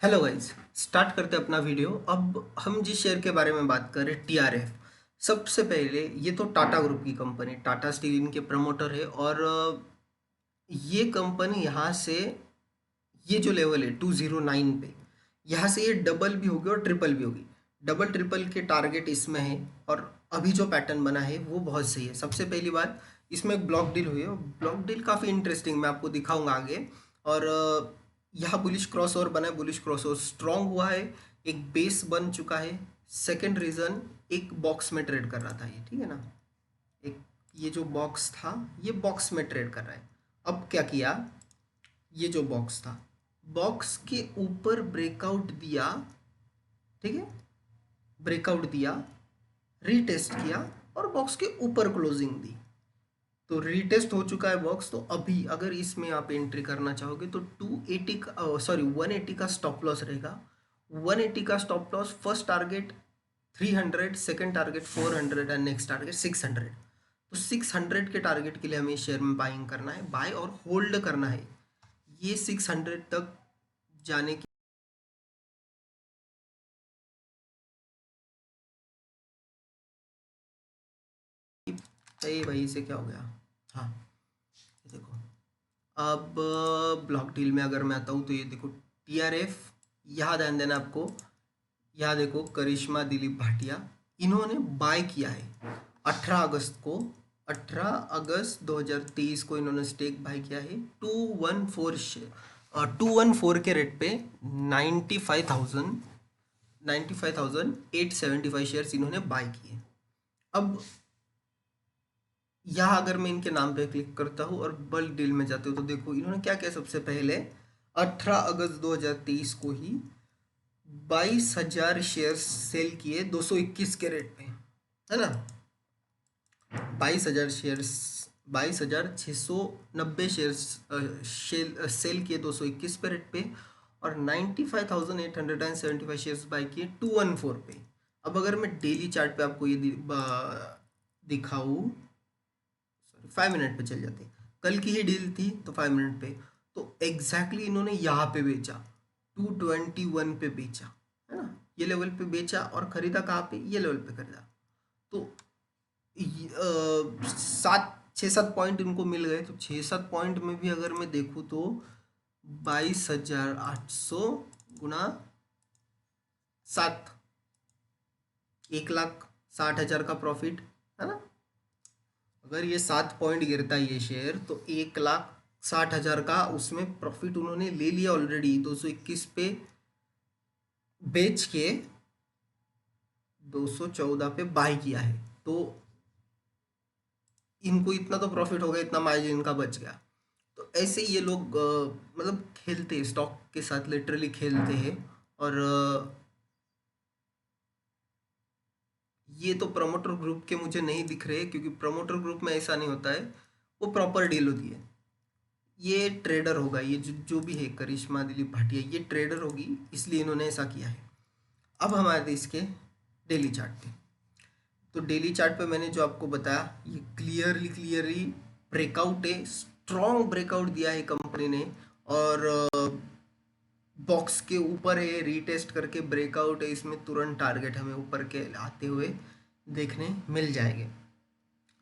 Hello guys. Start करते हैं अपना वीडियो। अब हम जिस शेयर के बारे में बात कर रहे हैं, टीआरएफ। सबसे पहले ये तो टाटा ग्रुप की कंपनी, टाटा स्टील इनके प्रमोटर है। और ये कंपनी यहाँ से, ये जो लेवल है 209 पे, यहाँ से ये डबल भी होगी और ट्रिपल भी होगी। डबल ट्रिपल के टारगेट इसमें है। और अभी जो पैटर्न बना है वो बहुत सही है। सबसे पहली बात, इसमें एक ब्लॉक डील हुई है। ब्लॉक डील काफ़ी इंटरेस्टिंग, मैं आपको दिखाऊंगा आगे। और यहाँ बुलिश क्रॉस ओवर बना है, बुलिश क्रॉस ओवर स्ट्रॉन्ग हुआ है, एक बेस बन चुका है। सेकेंड रीज़न, एक बॉक्स में ट्रेड कर रहा था ये, ठीक है ना। एक ये जो बॉक्स था, ये बॉक्स में ट्रेड कर रहा है। अब क्या किया, ये जो बॉक्स था, बॉक्स के ऊपर ब्रेकआउट दिया, ठीक है, ब्रेकआउट दिया, रीटेस्ट किया और बॉक्स के ऊपर क्लोजिंग दी। तो रीटेस्ट हो चुका है बॉक्स। तो अभी अगर इसमें आप एंट्री करना चाहोगे तो 280 का, सॉरी 180 का स्टॉप लॉस रहेगा। 180 का stop loss, first target 300, second target 400 and next target 600। तो 600 के टारगेट के लिए हमें शेयर में बाइंग करना है, बाय और होल्ड करना है। ये 600 तक जाने की, अरे भाई इसे क्या हो गया। हाँ, ये देखो। अब ब्लॉक डील में अगर मैं आता हूँ तो ये देखो, टीआरएफ, यहाँ ध्यान देना आपको। यहाँ देखो, करिश्मा दिलीप भाटिया, इन्होंने बाय किया है 18 अगस्त को। 18 अगस्त 2023 को इन्होंने स्टेक बाय किया है 214 के रेट पे। 95,000, 95,875 शेयर्स इन्होंने बाय किए। अब यहाँ अगर मैं इनके नाम पे क्लिक करता हूँ और बल्क डील में जाते हूँ तो देखो इन्होंने क्या किया। सबसे पहले 18 अगस्त 2023 को ही 22,000 शेयर्स सेल किए 221 के रेट पे, है ना। 22,000 शेयर्स, 22,690 शेयर्स सेल किए 221 पे रेट पे। और 95,875 शेयर्स बाय किए 214 पे। अब अगर मैं डेली चार्ट पे आपको ये दिखाऊँ, 5 मिनट पे चल जाते हैं। कल की ही डील थी तो 5 मिनट पे, तो एग्जैक्टली इन्होंने यहाँ पे बेचा, 221 पे बेचा, है ना। ये लेवल पे बेचा और खरीदा कहाँ पे, ये लेवल पे खरीदा। तो 6-7 पॉइंट इनको मिल गए। तो 6-7 पॉइंट में भी अगर मैं देखूँ तो 22,800 गुना 7, 1,60,000 का प्रॉफिट, है ना। अगर ये 7 पॉइंट गिरता है ये शेयर तो 1,60,000 का उसमें प्रॉफिट उन्होंने ले लिया ऑलरेडी। 221 पे बेच के 214 पे बाय किया है। तो इनको इतना तो प्रॉफिट हो गया, इतना मार्जिन इनका बच गया। तो ऐसे ही ये लोग मतलब खेलते हैं स्टॉक के साथ, लिटरली खेलते हैं। और ये तो प्रमोटर ग्रुप के मुझे नहीं दिख रहे, क्योंकि प्रमोटर ग्रुप में ऐसा नहीं होता है, वो प्रॉपर डील होती है। ये ट्रेडर होगा, ये जो भी है करिश्मा दिलीप भाटिया, ये ट्रेडर होगी, इसलिए इन्होंने ऐसा किया है। अब हमारे इसके डेली चार्ट पे, तो डेली चार्ट पे मैंने जो आपको बताया, ये क्लियरली क्लियरली ब्रेकआउट है, स्ट्रॉन्ग ब्रेकआउट दिया है कंपनी ने। और बॉक्स के ऊपर है, रीटेस्ट करके ब्रेकआउट है, इसमें तुरंत टारगेट हमें ऊपर के आते हुए देखने मिल जाएंगे।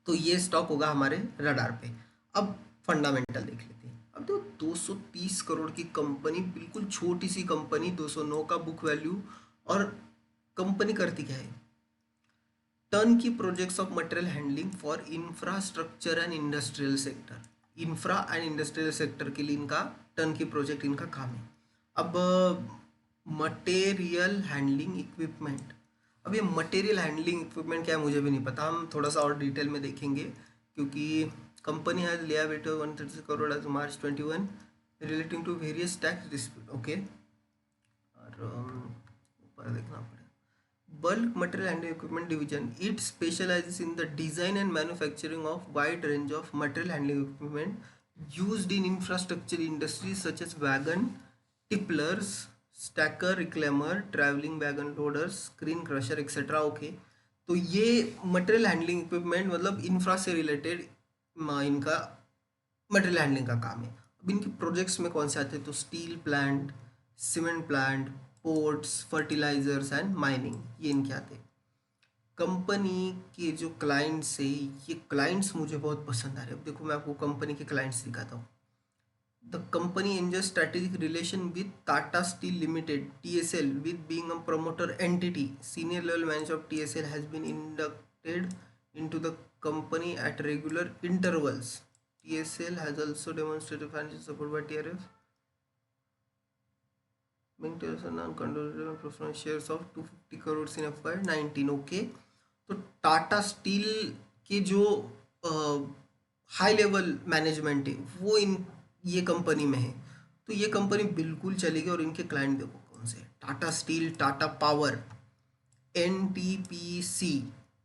तो ये स्टॉक होगा हमारे रडार पे। अब फंडामेंटल देख लेते हैं। अब तो 230 करोड़ की कंपनी, बिल्कुल छोटी सी कंपनी, 209 का बुक वैल्यू। और कंपनी करती क्या है, टर्न की projects of material handling for infrastructure and industrial sector. Infra and industrial sector के लिए इनका टर्न की प्रोजेक्ट इनका काम है। अब मटेरियल हैंडलिंग इक्विपमेंट, अब ये मटेरियल हैंडलिंग इक्विपमेंट क्या है मुझे भी नहीं पता, हम थोड़ा सा और डिटेल में देखेंगे। क्योंकि company has liability 136 crore as March 21 relating to various tax dispute, okay. और ऊपर देखना पड़ेगा। Bulk Material Handling Equipment Division. It specializes in the design and manufacturing of wide range of material handling equipment used in infrastructure industries such as wagon, tipplers, stacker, reclaimer, traveling wagon loaders, screen crusher, etc. Okay. तो ये material handling equipment मतलब infra से related इनका material handling का काम है। अब इनके प्रोजेक्ट्स में कौन से आते हैं, तो steel plant, cement plant, ports, fertilisers and mining, ये इनके आते हैं। कंपनी के जो क्लाइंट्स है, ये क्लाइंट्स मुझे बहुत पसंद आ रहे हैं। अब देखो मैं आपको कंपनी के क्लाइंट्स दिखाता हूँ। The company enjoys strategic relation with Tata Steel Limited (TSL), with being a promoter entity. Senior level management of TSL has been inducted into the company at regular intervals. TSL has also demonstrated financial support by TRF, being TSL non-controllable preference shares of 250 crores in FY19. Okay, तो Tata steel के जो high level management है वो इन ये company में है, तो ये कंपनी बिल्कुल चलेगी। और इनके क्लाइंट देखो कौन से, Tata steel, Tata power, NTPC,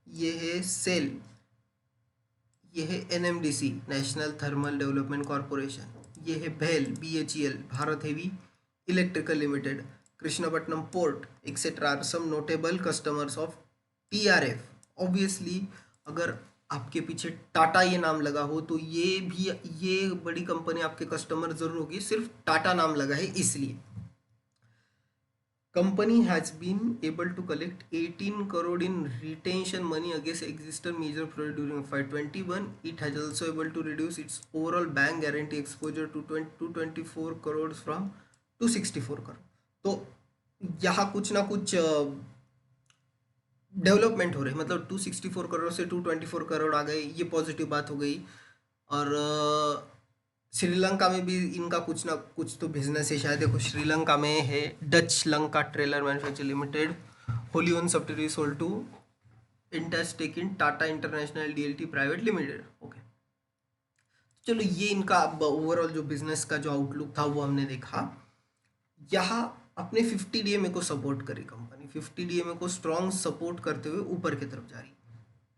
ये है सेल, ये है NMDC national thermal development corporation, ये है भेल BHEL Bharat heavy electrical limited, Krishnapatnam port etcetera are some notable customers of TRF। Obviously अगर आपके पीछे टाटा ये नाम लगा हो तो ये भी, ये बड़ी कंपनी आपके कस्टमर जरूर होगी, सिर्फ टाटा नाम लगा है इसलिए। Company has been able to collect 18 crore in retention money against existing major project during FY21. It has also able to reduce its overall bank guarantee exposure to 224 crores from 264 crore. तो यहाँ कुछ ना कुछ development हो रही है, मतलब 264 करोड़ से 224 करोड़ आ गए, ये पॉजिटिव बात हो गई। और श्रीलंका में भी इनका कुछ ना कुछ तो बिजनेस है शायद। देखो श्रीलंका में है Dutch Lanka trailer manufacture limited, wholly own subsidiary sold to interest in Tata International DLT private limited. Okay, चलो ये इनका ओवरऑल जो बिजनेस का जो आउटलुक था वो हमने देखा। यहाँ अपने 50 DMA को सपोर्ट करी कंपनी, 50 DMA को स्ट्रॉन्ग सपोर्ट करते हुए ऊपर की तरफ जा रही।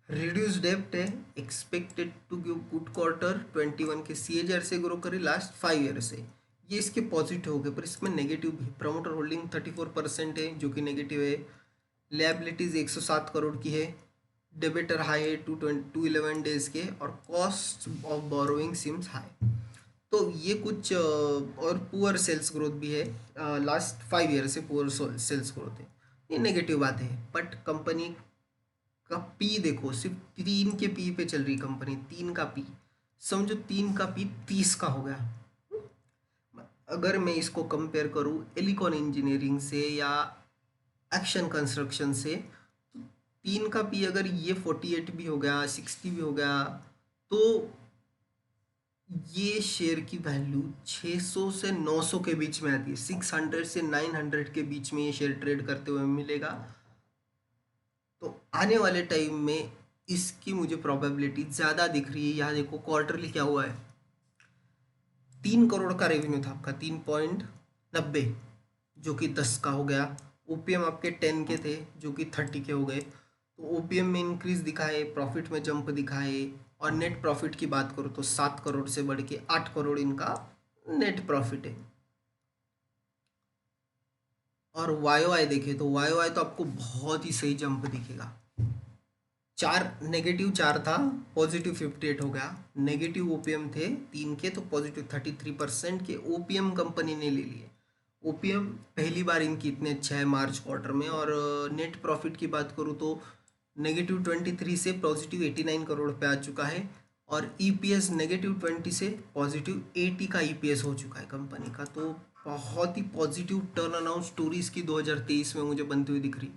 रिड्यूस डेप्ट है, expected to give good quarter, 21 के CAGR से ग्रो करी लास्ट 5 ईयर से, ये इसके पॉजिटिव हो गए। पर इसमें नेगेटिव भी, प्रमोटर होल्डिंग 34% है जो कि नेगेटिव है। लिएबिलिटीज 107 करोड़ की है, डेबिटर हाई है 211 डेज के, और cost of borrowing seems high. तो ये कुछ और पुअर सेल्स ग्रोथ भी है, लास्ट 5 ईयर से पुअर सेल्स ग्रोथ है, ये नेगेटिव बात है। बट कंपनी का पी देखो, सिर्फ 3 के पी पे चल रही कंपनी, 3 का पी, समझो 3 का पी 30 का हो गया। अगर मैं इसको कंपेयर करूँ एलिकॉन इंजीनियरिंग से या एक्शन कंस्ट्रक्शन से, तो 3 का पी अगर ये 48 भी हो गया, 60 भी हो गया, तो ये शेयर की वैल्यू 600 से 900 के बीच में आती है, 600 से 900 के बीच में ये शेयर ट्रेड करते हुए मिलेगा। तो आने वाले टाइम में इसकी मुझे प्रोबेबिलिटी ज़्यादा दिख रही है। यहाँ देखो क्वार्टरली क्या हुआ है, 3 करोड़ का रेवेन्यू था आपका, 3.90 जो कि 10 का हो गया। OPM आपके 10 के थे जो कि 30 के हो गए। तो OPM में इंक्रीज दिखाए, प्रॉफिट में जंप दिखाए, और नेट प्रॉफिट की बात करो तो 7 करोड़ से बढ़ के 8 करोड़ इनका नेट प्रॉफिट है। और YOY देखे तो YOY तो आपको बहुत ही सही जंप दिखेगा। नेगेटिव 4 था, पॉजिटिव 58 हो गया। नेगेटिव OPM थे 3 के, तो पॉजिटिव 33% के OPM कंपनी ने ले लिए। OPM पहली बार इनकी इतने अच्छा है मार्च क्वार्टर में। और नेट प्रॉफिट की बात करूँ तो नेगेटिव 23 से पॉजिटिव 89 करोड़ पे आ चुका है। और EPS नेगेटिव 20 से पॉजिटिव 80 का EPS हो चुका है कंपनी का। तो बहुत ही पॉजिटिव टर्न अराउंड स्टोरी इसकी 2023 में मुझे बनती हुई दिख रही।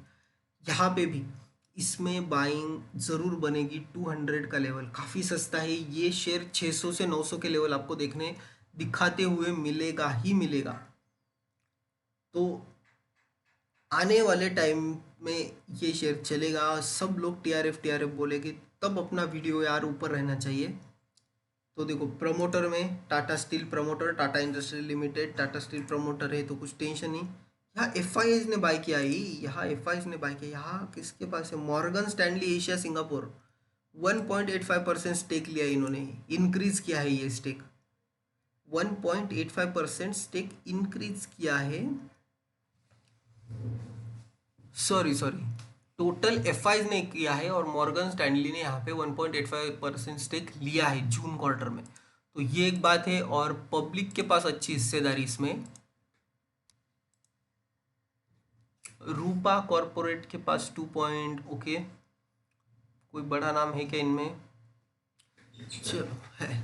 यहाँ पे भी इसमें बाइंग ज़रूर बनेगी। 200 का लेवल काफ़ी सस्ता है, ये शेयर 600 से 900 के लेवल आपको देखने दिखाते हुए मिलेगा ही मिलेगा। तो आने वाले टाइम में ये शेयर चलेगा, सब लोग TRF बोलेंगे, तब अपना वीडियो यार ऊपर रहना चाहिए। तो देखो प्रमोटर में Tata steel promoter, Tata industrial limited, Tata steel promoter है तो कुछ टेंशन नहीं। यहाँ FIs ने बाय किया ही, यहाँ FIs ने बाय किया। यहाँ किसके पास है, Morgan Stanley Asia Singapore, 1.85% stake लिया इन्होंने, इंक्रीज किया है ये स्टेक, 1.85% स्टेक इंक्रीज किया है। सॉरी टोटल FIs ने किया है, और मॉर्गन स्टैनली ने यहाँ पे 1.85% स्टेक लिया है जून क्वार्टर में। तो ये एक बात है। और पब्लिक के पास अच्छी हिस्सेदारी इसमें रूपा कॉरपोरेट के पास 2 पॉइंट, ओके, कोई बड़ा नाम है क्या इनमें? चलो है,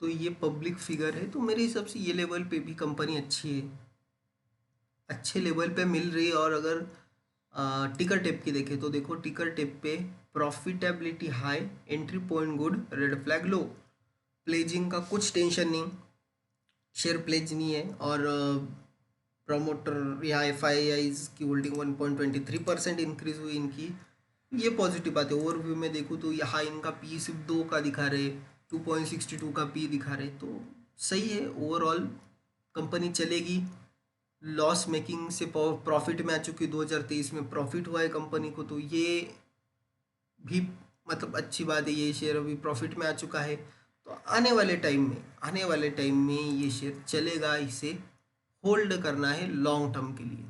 तो ये पब्लिक फिगर है, तो मेरे हिसाब से ये लेवल पे भी कंपनी अच्छी है, अच्छे लेवल पे मिल रही है। और अगर टिकर टेप की देखें तो देखो टिकर टेप पे profitability high, entry point good, red flag low, pledging का कुछ टेंशन नहीं, शेयर प्लेज नहीं है। और प्रमोटर या एफ आई आईज की होल्डिंग 1.23% इंक्रीज हुई इनकी, ये पॉजिटिव बात है। ओवरव्यू में देखूँ तो यहाँ इनका पी सिर्फ 2 का दिखा रहे, 2.62 का पी दिखा रहे, तो सही है। ओवरऑल कंपनी चलेगी, लॉस मेकिंग से प्रॉफिट में आ चुकी, 2023 में प्रॉफिट हुआ है कंपनी को, तो ये भी मतलब अच्छी बात है। ये शेयर अभी प्रॉफिट में आ चुका है, तो आने वाले टाइम में ये शेयर चलेगा, इसे होल्ड करना है लॉन्ग टर्म के लिए।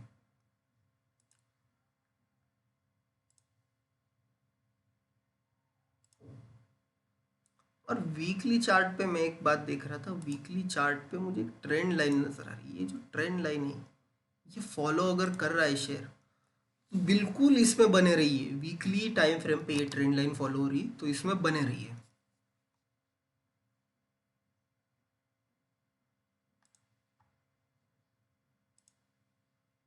और वीकली चार्ट पे मैं एक बात देख रहा था, वीकली चार्ट पे मुझे एक ट्रेंड लाइन नज़र आ रही है। ये जो ट्रेंड लाइन है, ये फॉलो अगर कर रहा है शेयर, तो बिल्कुल इसमें बने रहिए। वीकली टाइम फ्रेम पे ये ट्रेंड लाइन फॉलो हो रही है, तो इसमें बने रहिए।